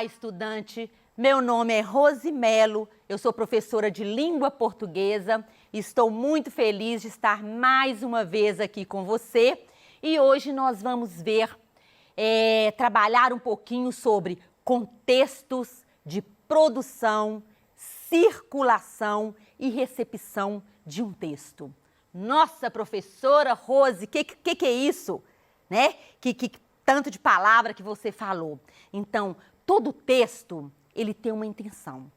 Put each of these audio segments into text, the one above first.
estudante! Meu nome é Rose Melo, eu sou professora de língua portuguesa e estou muito feliz de estar mais uma vez aqui com você. E hoje nós vamos trabalhar um pouquinho sobre contextos de produção, circulação e recepção de um texto. Nossa, professora Rose, que é isso? Né? Que tanto de palavra que você falou. Então, todo texto, ele tem uma intenção.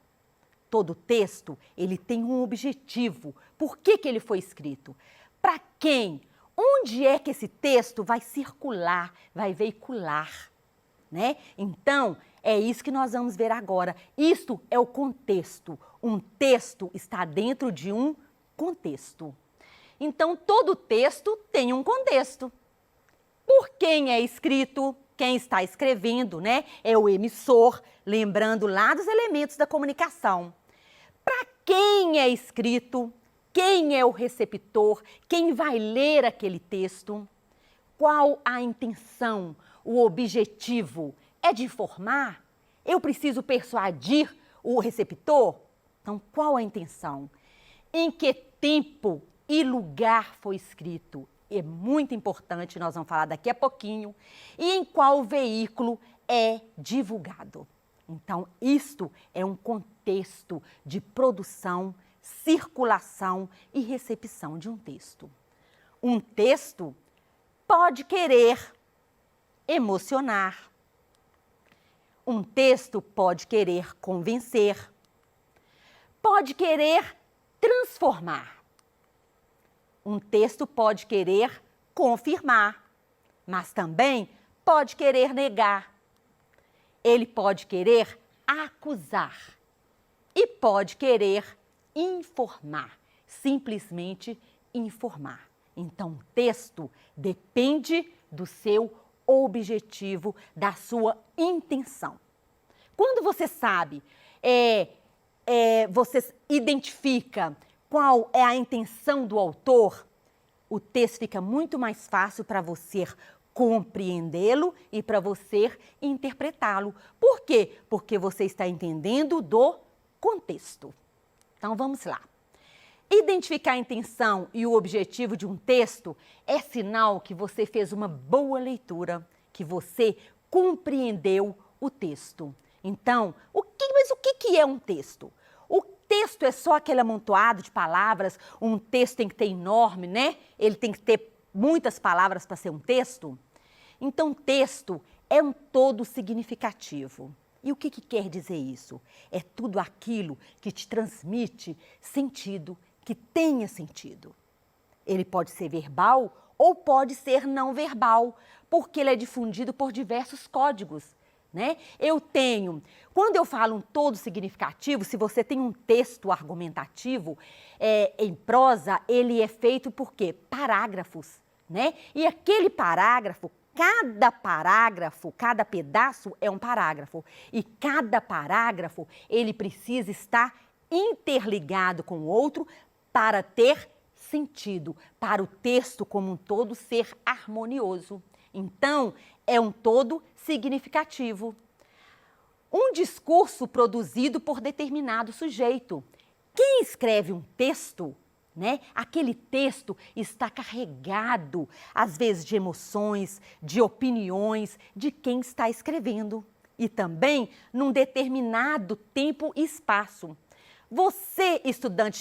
Todo texto, ele tem um objetivo. Por que ele foi escrito? Para quem? Onde é que esse texto vai circular, vai veicular? Né? Então, é isso que nós vamos ver agora. Isto é o contexto. Um texto está dentro de um contexto. Então, todo texto tem um contexto. Por quem é escrito, quem está escrevendo, né? É o emissor, lembrando lá dos elementos da comunicação. Para quem é escrito, quem é o receptor, quem vai ler aquele texto, qual a intenção, o objetivo? É de informar? Eu preciso persuadir o receptor? Então, qual a intenção? Em que tempo e lugar foi escrito? É muito importante, nós vamos falar daqui a pouquinho. E em qual veículo é divulgado? Então, isto é um contexto de produção, circulação e recepção de um texto. Um texto pode querer emocionar. Um texto pode querer convencer. Pode querer transformar. Um texto pode querer confirmar, mas também pode querer negar. Ele pode querer acusar e pode querer informar, simplesmente informar. Então, o texto depende do seu objetivo, da sua intenção. Quando você sabe, você identifica qual é a intenção do autor, o texto fica muito mais fácil para você compreendê-lo e para você interpretá-lo. Por quê? Porque você está entendendo do contexto. Então, vamos lá. Identificar a intenção e o objetivo de um texto é sinal que você fez uma boa leitura, que você compreendeu o texto. Então, mas o que é um texto? O texto é só aquele amontoado de palavras, um texto tem que ter enorme, né? Ele tem que ter muitas palavras para ser um texto. Então, texto é um todo significativo. E o que quer dizer isso? É tudo aquilo que te transmite sentido, que tenha sentido. Ele pode ser verbal ou pode ser não verbal, porque ele é difundido por diversos códigos. Né? Quando eu falo um todo significativo, se você tem um texto argumentativo em prosa, ele é feito por quê? Parágrafos, né? E aquele parágrafo, cada pedaço é um parágrafo. E cada parágrafo, ele precisa estar interligado com o outro para ter sentido, para o texto como um todo ser harmonioso. Então, é um todo significativo. Um discurso produzido por determinado sujeito. Quem escreve um texto, né? Aquele texto está carregado, às vezes, de emoções, de opiniões, de quem está escrevendo. E também num determinado tempo e espaço. Você, estudante,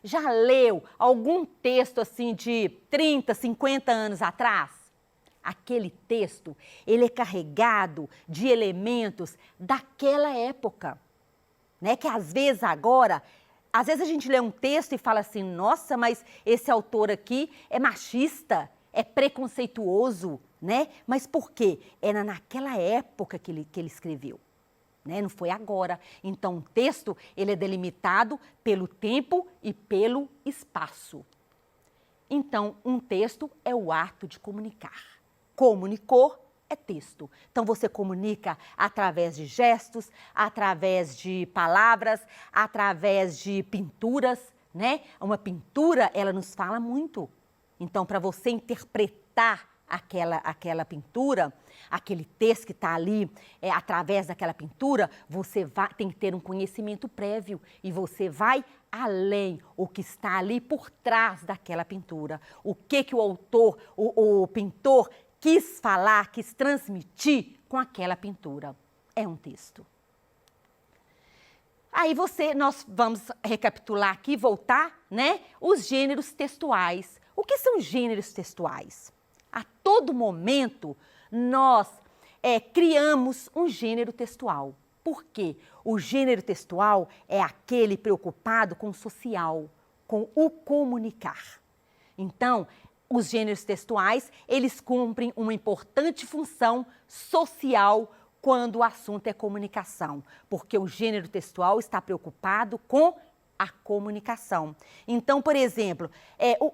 já leu algum texto assim de 30, 50 anos atrás? Aquele texto, ele é carregado de elementos daquela época, né? Que às vezes a gente lê um texto e fala assim, nossa, mas esse autor aqui é machista, é preconceituoso, né? Mas por quê? Era naquela época que ele escreveu, né? Não foi agora. Então, o texto, ele é delimitado pelo tempo e pelo espaço. Então, um texto é o ato de comunicar. Comunicou é texto. Então, você comunica através de gestos, através de palavras, através de pinturas, né? Uma pintura, ela nos fala muito. Então, para você interpretar aquela pintura, aquele texto que está ali, através daquela pintura, você tem que ter um conhecimento prévio e você vai além o que está ali por trás daquela pintura. O que o autor, o pintor quis falar, quis transmitir com aquela pintura. É um texto. Aí nós vamos recapitular aqui, voltar, né? Os gêneros textuais. O que são gêneros textuais? A todo momento, nós criamos um gênero textual. Por quê? O gênero textual é aquele preocupado com o social, com o comunicar. Então, os gêneros textuais, eles cumprem uma importante função social quando o assunto é comunicação, porque o gênero textual está preocupado com a comunicação. Então, por exemplo,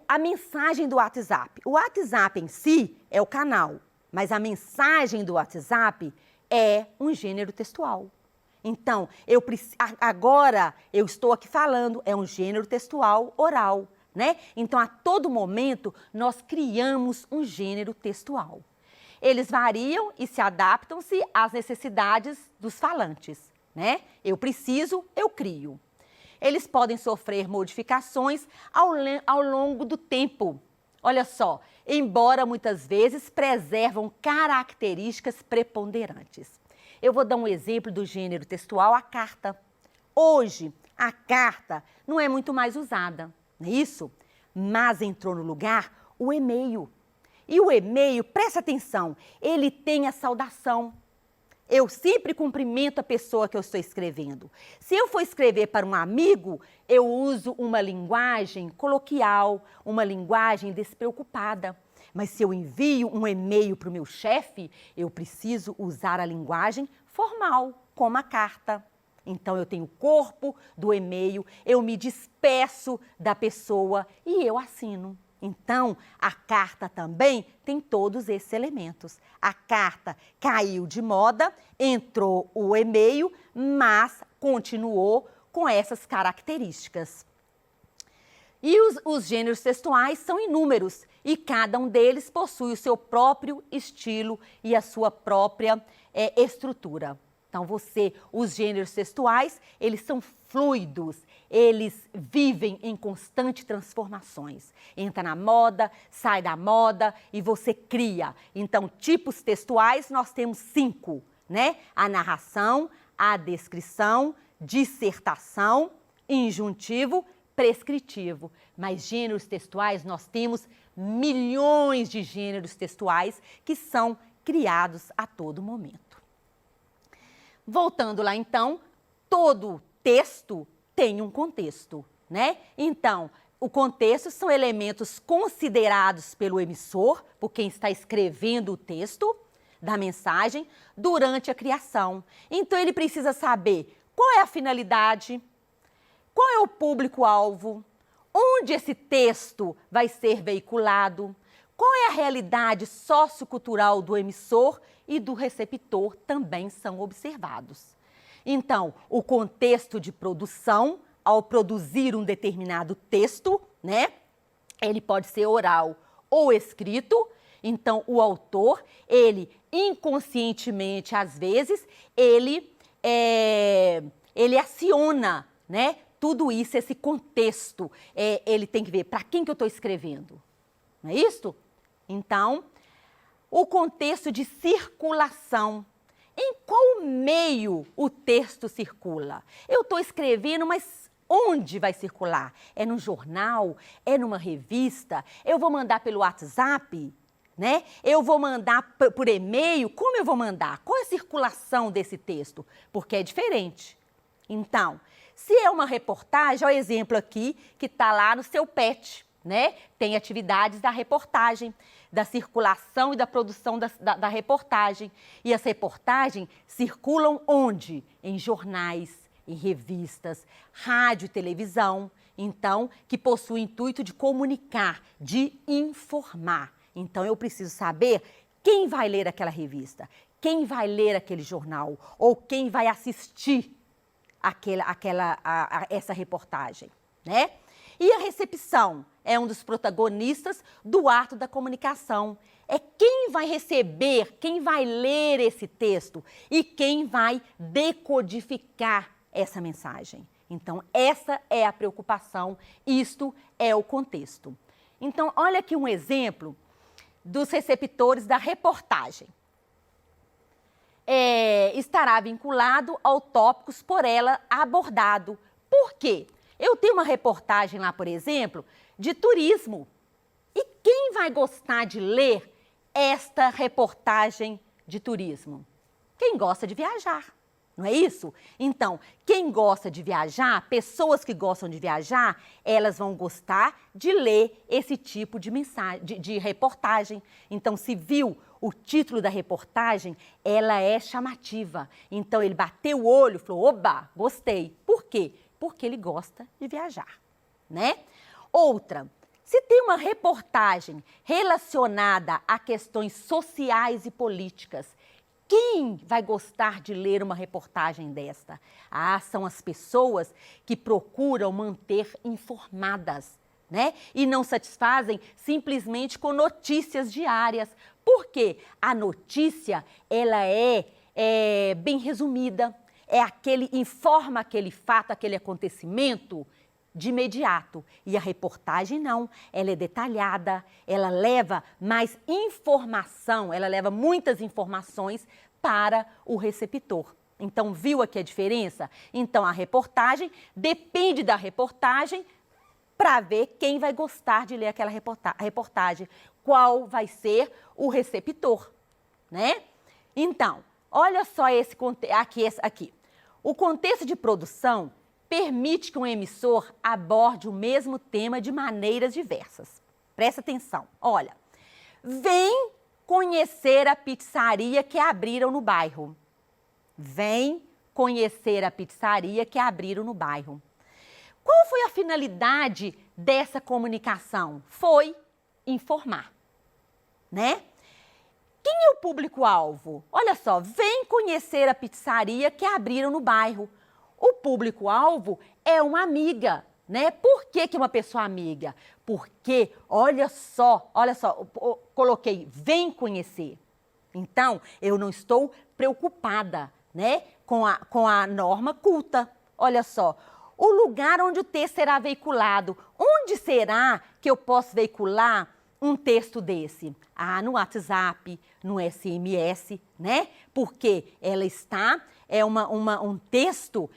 a mensagem do WhatsApp. O WhatsApp em si é o canal, mas a mensagem do WhatsApp é um gênero textual. Então, agora eu estou aqui falando, é um gênero textual oral, né? Então, a todo momento, nós criamos um gênero textual. Eles variam e se adaptam-se às necessidades dos falantes, né? Eu preciso, eu crio. Eles podem sofrer modificações ao longo do tempo. Olha só, embora muitas vezes preservam características preponderantes. Eu vou dar um exemplo do gênero textual, a carta. Hoje, a carta não é muito mais usada, não é isso? Mas entrou no lugar o e-mail. E o e-mail, presta atenção, ele tem a saudação. Eu sempre cumprimento a pessoa que eu estou escrevendo. Se eu for escrever para um amigo, eu uso uma linguagem coloquial, uma linguagem despreocupada. Mas se eu envio um e-mail para o meu chefe, eu preciso usar a linguagem formal, como a carta. Então, eu tenho o corpo do e-mail, eu me despeço da pessoa e eu assino. Então, a carta também tem todos esses elementos. A carta caiu de moda, entrou o e-mail, mas continuou com essas características. E os gêneros textuais são inúmeros e cada um deles possui o seu próprio estilo e a sua própria estrutura. Então, os gêneros textuais, eles são fluidos, eles vivem em constantes transformações. Entra na moda, sai da moda e você cria. Então, tipos textuais, nós temos 5, né? A narração, a descrição, dissertação, injuntivo, prescritivo. Mas gêneros textuais, nós temos milhões de gêneros textuais que são criados a todo momento. Voltando lá, então, todo texto tem um contexto, né? Então, o contexto são elementos considerados pelo emissor, por quem está escrevendo o texto da mensagem, durante a criação. Então, ele precisa saber qual é a finalidade, qual é o público-alvo, onde esse texto vai ser veiculado, qual é a realidade sociocultural do emissor e do receptor também são observados. Então, o contexto de produção, ao produzir um determinado texto, né? Ele pode ser oral ou escrito. Então, o autor, ele inconscientemente, às vezes, ele aciona, né? Tudo isso, esse contexto, ele tem que ver para quem que eu estou escrevendo, não é isso? Então, o contexto de circulação. Em qual meio o texto circula? Eu estou escrevendo, mas onde vai circular? É num jornal? É numa revista? Eu vou mandar pelo WhatsApp? Né? Eu vou mandar por e-mail? Como eu vou mandar? Qual é a circulação desse texto? Porque é diferente. Então, se é uma reportagem, olha o exemplo aqui que está lá no seu PET, né? Tem atividades da reportagem, da circulação e da produção da reportagem. E as reportagens circulam onde? Em jornais, em revistas, rádio e televisão. Então, que possui o intuito de comunicar, de informar. Então, eu preciso saber quem vai ler aquela revista, quem vai ler aquele jornal ou quem vai assistir essa reportagem, né? E a recepção é um dos protagonistas do ato da comunicação. É quem vai receber, quem vai ler esse texto e quem vai decodificar essa mensagem. Então, essa é a preocupação, isto é o contexto. Então, olha aqui um exemplo dos receptores da reportagem. Estará vinculado ao tópicos por ela abordado. Por quê? Eu tenho uma reportagem lá, por exemplo, de turismo. E quem vai gostar de ler esta reportagem de turismo? Quem gosta de viajar, não é isso? Então, quem gosta de viajar, pessoas que gostam de viajar, elas vão gostar de ler esse tipo de mensagem, de reportagem. Então, se viu o título da reportagem, ela é chamativa. Então, ele bateu o olho e falou, oba, gostei. Por quê? Porque ele gosta de viajar, né? Outra, se tem uma reportagem relacionada a questões sociais e políticas, quem vai gostar de ler uma reportagem desta? São as pessoas que procuram manter informadas, né? E não satisfazem simplesmente com notícias diárias. Por quê? A notícia, ela é bem resumida, informa aquele fato, aquele acontecimento de imediato. E a reportagem não, ela é detalhada, ela leva mais informação, ela leva muitas informações para o receptor. Então, viu aqui a diferença? Então, a reportagem depende da reportagem para ver quem vai gostar de ler aquela reportagem, qual vai ser o receptor, né? Então, olha só esse aqui. O contexto de produção permite que um emissor aborde o mesmo tema de maneiras diversas. Presta atenção, olha. Vem conhecer a pizzaria que abriram no bairro. Vem conhecer a pizzaria que abriram no bairro. Qual foi a finalidade dessa comunicação? Foi informar, né? Quem é o público-alvo? Olha só, vem conhecer a pizzaria que abriram no bairro. O público-alvo é uma amiga, né? Por que que uma pessoa amiga? Porque, olha só, coloquei, vem conhecer. Então, eu não estou preocupada, né, com a norma culta. Olha só, o lugar onde o texto será veiculado. Onde será que eu posso veicular um texto desse? No WhatsApp, no SMS, né? Porque ela está, um texto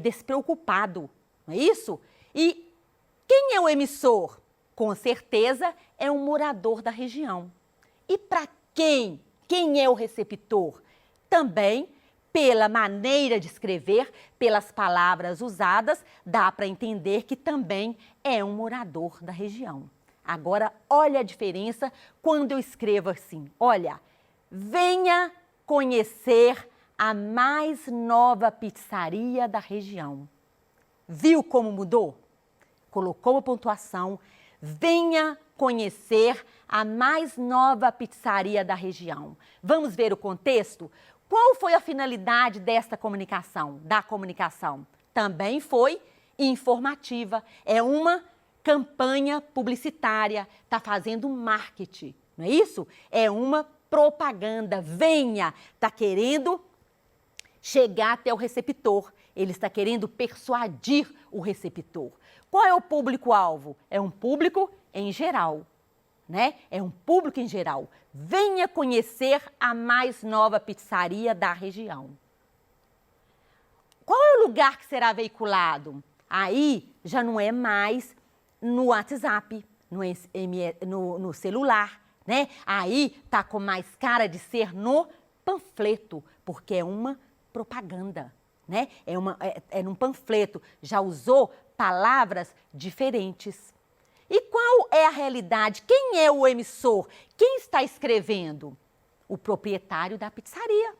despreocupado, não é isso? E quem é o emissor? Com certeza é um morador da região. E para quem? Quem é o receptor? Também, pela maneira de escrever, pelas palavras usadas, dá para entender que também é um morador da região. Agora, olha a diferença quando eu escrevo assim. Olha, venha conhecer a mais nova pizzaria da região. Viu como mudou? Colocou uma pontuação. Venha conhecer a mais nova pizzaria da região. Vamos ver o contexto? Qual foi a finalidade desta comunicação, da comunicação? Também foi informativa. É uma campanha publicitária, está fazendo marketing, não é isso? É uma propaganda. Venha, está querendo chegar até o receptor. Ele está querendo persuadir o receptor. Qual é o público-alvo? É um público em geral, né? É um público em geral. Venha conhecer a mais nova pizzaria da região. Qual é o lugar que será veiculado? Aí já não é mais no WhatsApp, no celular, né? Aí tá com mais cara de ser no panfleto, porque é uma propaganda, né? É num panfleto, já usou palavras diferentes. E qual é a realidade? Quem é o emissor? Quem está escrevendo? O proprietário da pizzaria,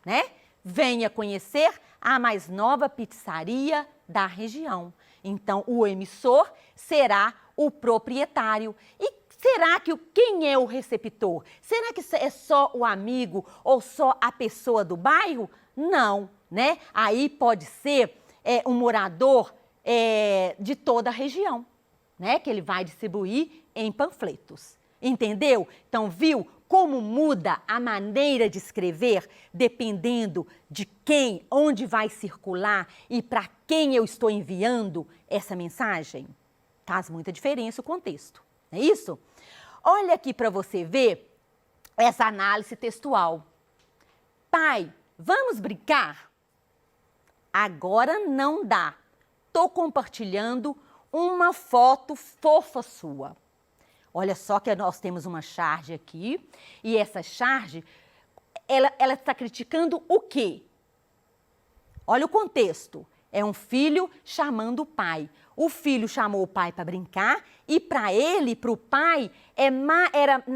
né? Venha conhecer a mais nova pizzaria da região. Então, o emissor será o proprietário. E será que quem é o receptor? Será que é só o amigo ou só a pessoa do bairro? Não, né? Aí pode ser um morador de toda a região. né, que ele vai distribuir em panfletos. Entendeu? Então, viu como muda a maneira de escrever dependendo de quem, onde vai circular e para quem eu estou enviando essa mensagem? Faz muita diferença o contexto, não é isso? Olha aqui para você ver essa análise textual. Pai, vamos brincar? Agora não dá. Tô compartilhando uma foto fofa sua. Olha só que nós temos uma charge aqui, e essa charge, ela está criticando o quê? Olha o contexto. É um filho chamando o pai. O filho chamou o pai para brincar e para ele, para o pai,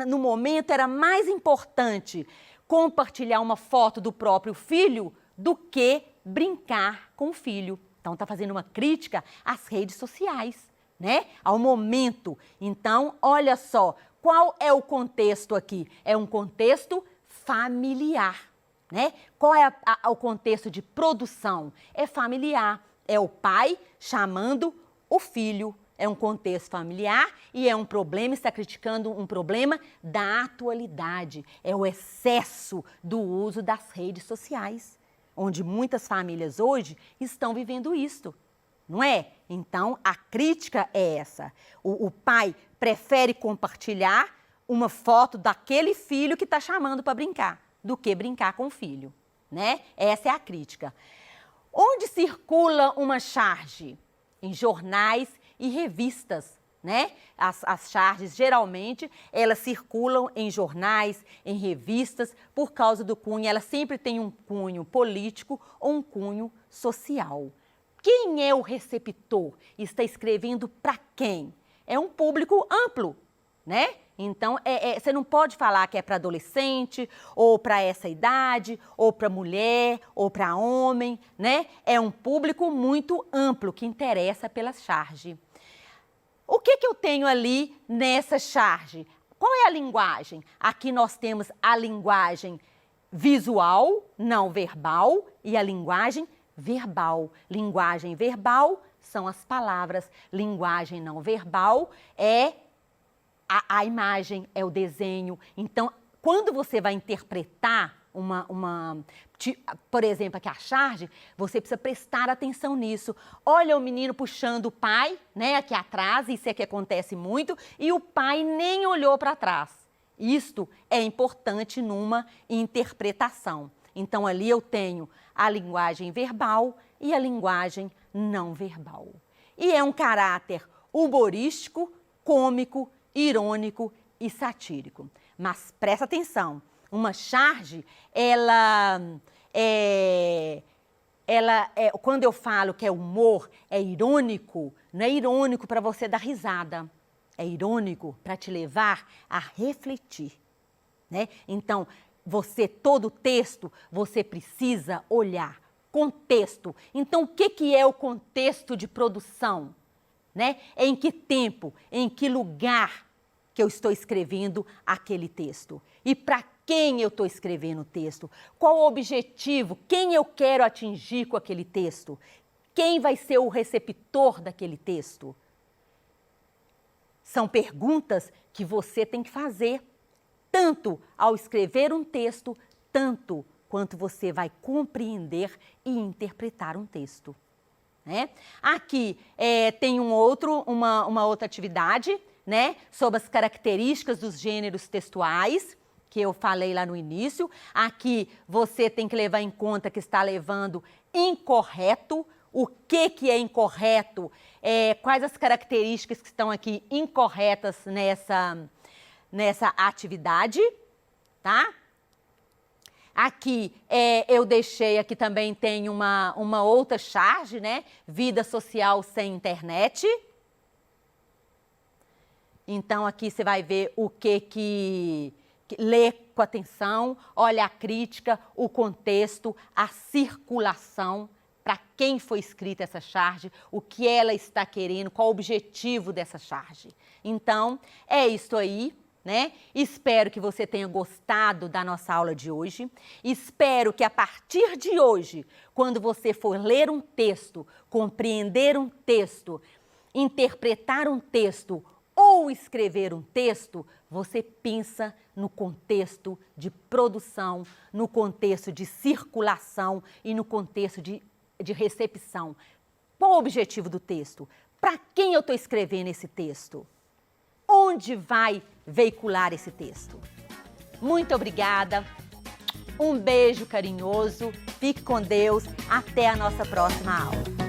no momento era mais importante compartilhar uma foto do próprio filho do que brincar com o filho. Então está fazendo uma crítica às redes sociais, né? Ao momento. Então, olha só, qual é o contexto aqui? É um contexto familiar, né? Qual é o contexto de produção? É familiar. É o pai chamando o filho. É um contexto familiar e é um problema, está criticando um problema da atualidade. É o excesso do uso das redes sociais, onde muitas famílias hoje estão vivendo isto, não é? Então, a crítica é essa. O pai prefere compartilhar uma foto daquele filho que está chamando para brincar, do que brincar com o filho, né? Essa é a crítica. Onde circula uma charge? Em jornais e revistas, né? As charges, geralmente, elas circulam em jornais, em revistas, por causa do cunho. Ela sempre tem um cunho político ou um cunho social. Quem é o receptor? Está escrevendo para quem? É um público amplo, né? Então, você não pode falar que é para adolescente, ou para essa idade, ou para mulher, ou para homem, né? É um público muito amplo que interessa pela charge. O que eu tenho ali nessa charge? Qual é a linguagem? Aqui nós temos a linguagem visual, não verbal, e a linguagem verbal. Linguagem verbal são as palavras, linguagem não verbal é a imagem, é o desenho. Então, quando você vai interpretar por exemplo, aqui a charge, você precisa prestar atenção nisso. Olha o menino puxando o pai, né, aqui atrás, isso é que acontece muito, e o pai nem olhou para trás. Isto é importante numa interpretação. Então, ali eu tenho a linguagem verbal e a linguagem não verbal. E é um caráter humorístico, cômico, irônico e satírico. Mas presta atenção, uma charge, quando eu falo que é humor, é irônico, não é irônico para você dar risada, é irônico para te levar a refletir, né? Então, todo texto, você precisa olhar contexto. Então, o que é o contexto de produção? Né? Em que tempo, em que lugar que eu estou escrevendo aquele texto? E para quem eu estou escrevendo o texto? Qual o objetivo? Quem eu quero atingir com aquele texto? Quem vai ser o receptor daquele texto? São perguntas que você tem que fazer, tanto ao escrever um texto, tanto quanto você vai compreender e interpretar um texto. Né? Aqui tem uma outra atividade, né, sobre as características dos gêneros textuais, que eu falei lá no início. Aqui você tem que levar em conta que está levando incorreto. O que é incorreto? Quais as características que estão aqui incorretas nessa atividade, tá? Aqui eu deixei, aqui também tem uma outra charge, né? Vida social sem internet. Então, aqui você vai ver o que lê com atenção, olha a crítica, o contexto, a circulação, para quem foi escrita essa charge, o que ela está querendo, qual o objetivo dessa charge. Então, é isso aí. Né? Espero que você tenha gostado da nossa aula de hoje. Espero que a partir de hoje, quando você for ler um texto, compreender um texto, interpretar um texto ou escrever um texto, você pensa no contexto de produção, no contexto de circulação e no contexto de recepção. Qual o objetivo do texto? Para quem eu estou escrevendo esse texto? Onde vai veicular esse texto? Muito obrigada, um beijo carinhoso, fique com Deus, até a nossa próxima aula.